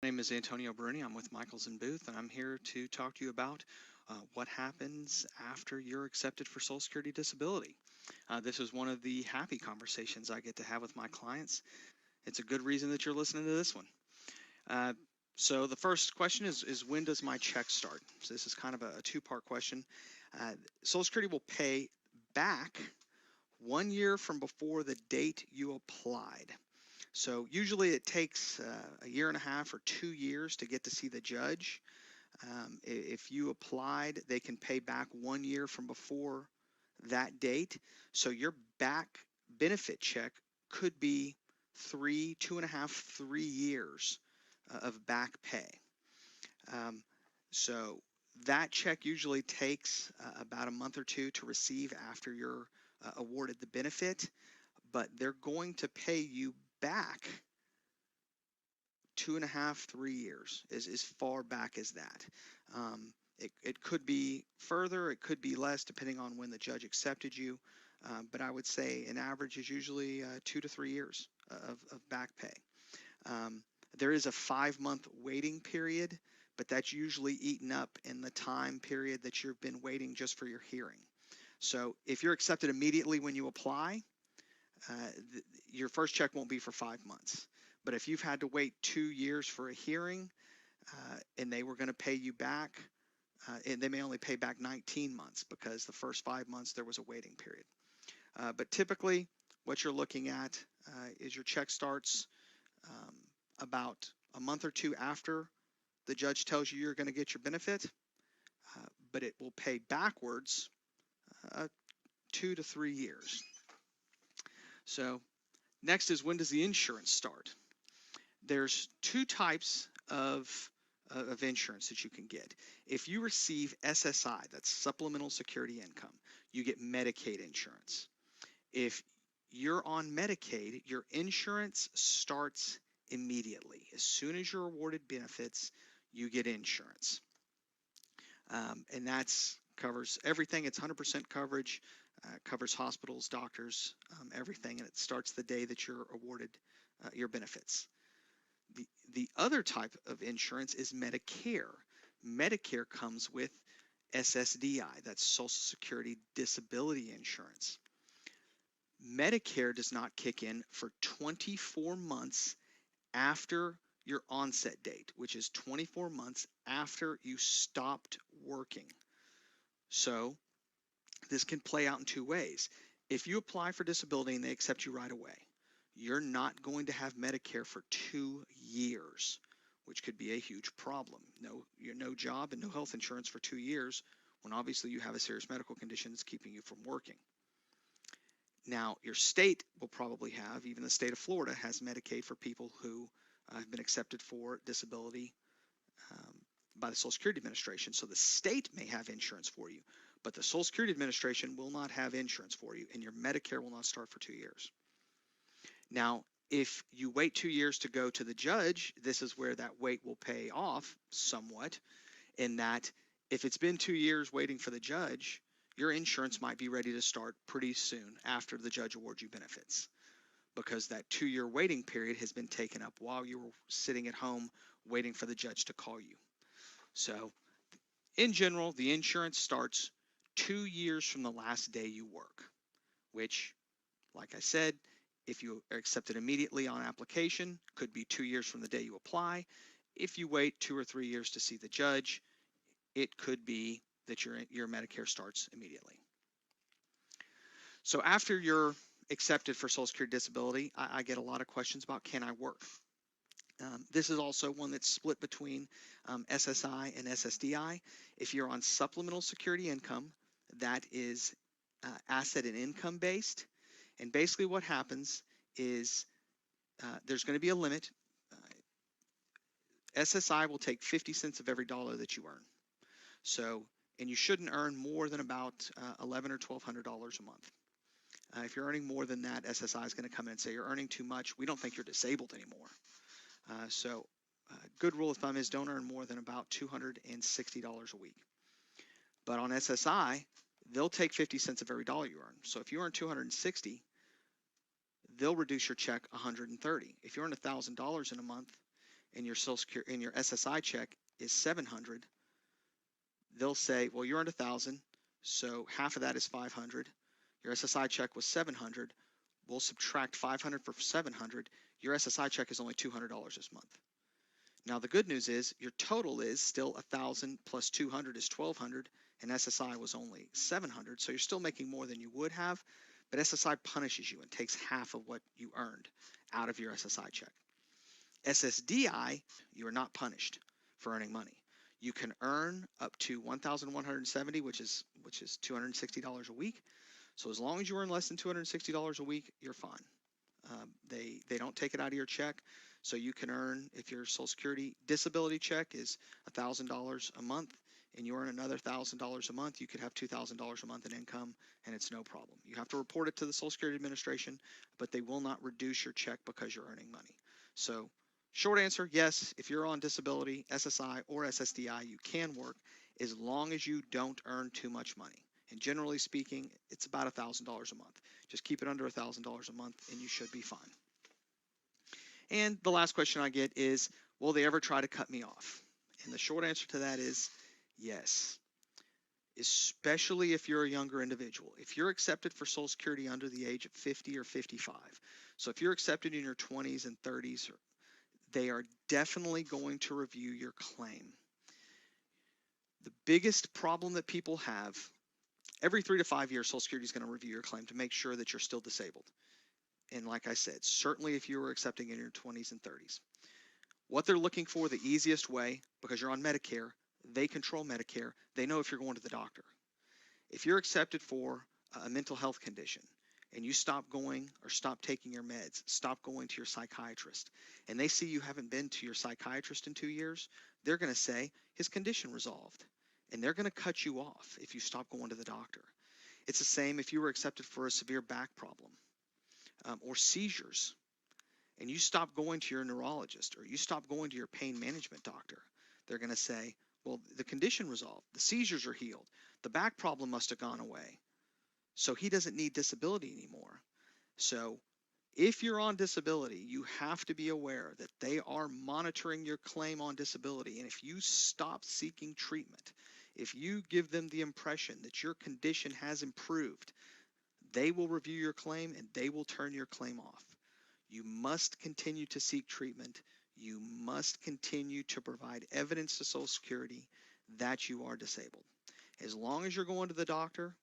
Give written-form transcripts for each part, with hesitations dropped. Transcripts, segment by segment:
My name is Antonio Bruni. I'm with Michaels and Booth, and I'm here to talk to you about what happens after you're accepted for Social Security Disability. This is one of the happy conversations I get to have with my clients. It's a good reason that you're listening to this one. Uh, so the first question is when does my check start? So this is kind of a two-part question. Social Security will pay back 1 year from before the date you applied. So usually it takes a year and a half or 2 years to get to see the judge. If you applied, they can pay back 1 year from before that date. So your back benefit check could be 2.5, 3 years of back pay. So that check usually takes about a month or two to receive after you're awarded the benefit, but they're going to pay you back 2.5, 3 years, is as far back as that. It could be further, it could be less, depending on when the judge accepted you. But I would say an average is usually 2 to 3 years of back pay. There is a 5-month waiting period, but that's usually eaten up in the time period that you've been waiting just for your hearing. So if you're accepted immediately when you apply, your first check won't be for 5 months. But if you've had to wait 2 years for a hearing and they were going to pay you back, and they may only pay back 19 months because the first 5 months there was a waiting period. But typically what you're looking at is your check starts about a month or two after the judge tells you you're going to get your benefit, but it will pay backwards 2 to 3 years. So next is when does the insurance start? There's two types of insurance that you can get. If you receive SSI, that's Supplemental Security Income, you get Medicaid insurance. If you're on Medicaid, your insurance starts immediately. As soon as you're awarded benefits, you get insurance. And that's covers everything. It's 100% coverage, covers hospitals, doctors, everything, and it starts the day that you're awarded your benefits. The other type of insurance is Medicare. Medicare comes with SSDI, that's Social Security Disability Insurance. Medicare does not kick in for 24 months after your onset date, which is 24 months after you stopped working. So this can play out in two ways. If you apply for disability and they accept you right away, you're not going to have Medicare for 2 years, which could be a huge problem. No job and no health insurance for 2 years when obviously you have a serious medical condition that's keeping you from working. Now, your state will probably have, even the state of Florida has Medicaid for people who have been accepted for disability by the Social Security Administration. So the state may have insurance for you, but the Social Security Administration will not have insurance for you, and your Medicare will not start for 2 years. Now, if you wait 2 years to go to the judge, this is where that wait will pay off somewhat, in that if it's been 2 years waiting for the judge, your insurance might be ready to start pretty soon after the judge awards you benefits, because that 2-year waiting period has been taken up while you were sitting at home waiting for the judge to call you. So in general, the insurance starts 2 years from the last day you work, which, like I said, if you are accepted immediately on application, could be 2 years from the day you apply. If you wait 2 or 3 years to see the judge, it could be that your Medicare starts immediately. So after you're accepted for Social Security Disability, I get a lot of questions about, can I work? This is also one that's split between SSI and SSDI. If you're on Supplemental Security Income, that is asset and income based. And basically what happens is there's going to be a limit. SSI will take 50 cents of every dollar that you earn. So, and you shouldn't earn more than about $1,100 or $1,200 a month. If you're earning more than that, SSI is going to come in and say, you're earning too much. We don't think you're disabled anymore. So good rule of thumb is don't earn more than about $260 a week. But on SSI, they'll take 50 cents of every dollar you earn. So if you earn 260, they'll reduce your check 130. If you earn $1,000 in a month and your Social Security and your SSI check is 700, they'll say, well, you're earned 1,000, so half of that is 500. Your SSI check was 700. We'll subtract 500 for 700. Your SSI check is only $200 this month. Now the good news is your total is still 1,000 plus 200 is 1,200, and SSI was only 700, so you're still making more than you would have, but SSI punishes you and takes half of what you earned out of your SSI check. SSDI, you are not punished for earning money. You can earn up to 1,170, which is $260 a week. So as long as you earn less than $260 a week, you're fine. They don't take it out of your check, so you can earn, if your Social Security disability check is $1,000 a month and you earn another $1,000 a month, you could have $2,000 a month in income, and it's no problem. You have to report it to the Social Security Administration, but they will not reduce your check because you're earning money. So short answer, yes, if you're on disability, SSI or SSDI, you can work as long as you don't earn too much money. And generally speaking, it's about $1,000 a month. Just keep it under $1,000 a month and you should be fine. And the last question I get is, will they ever try to cut me off? And the short answer to that is yes, especially if you're a younger individual. If you're accepted for Social Security under the age of 50 or 55, so if you're accepted in your 20s and 30s, they are definitely going to review your claim. The biggest problem that people have, every 3 to 5 years, Social Security is going to review your claim to make sure that you're still disabled. And like I said, certainly if you were accepting in your 20s and 30s. What they're looking for, the easiest way, because you're on Medicare, they control Medicare, they know if you're going to the doctor. If you're accepted for a mental health condition and you stop going or stop taking your meds, stop going to your psychiatrist, and they see you haven't been to your psychiatrist in 2 years, they're going to say his condition resolved. And they're going to cut you off if you stop going to the doctor. It's the same if you were accepted for a severe back problem or seizures, and you stop going to your neurologist or you stop going to your pain management doctor. They're going to say, well, the condition resolved, the seizures are healed, the back problem must have gone away, so he doesn't need disability anymore. So if you're on disability, you have to be aware that they are monitoring your claim on disability, and if you stop seeking treatment, if you give them the impression that your condition has improved, they will review your claim and they will turn your claim off. You must continue to seek treatment. You must continue to provide evidence to Social Security that you are disabled. As long as you're going to the doctor,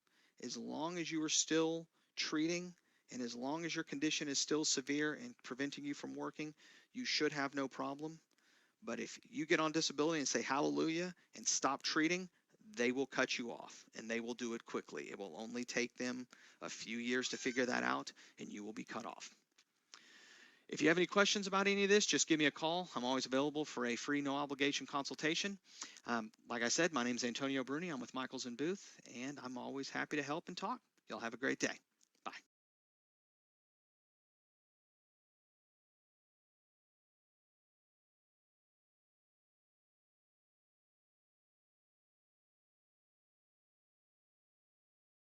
as long as you are still treating, and as long as your condition is still severe and preventing you from working, you should have no problem. But if you get on disability and say hallelujah and stop treating, they will cut you off, and they will do it quickly. It will only take them a few years to figure that out, and you will be cut off. If you have any questions about any of this, just give me a call. I'm always available for a free, no obligation consultation. Like I said, my name is Antonio Bruni. I'm with Michaels & Booth, and I'm always happy to help and talk. Y'all have a great day.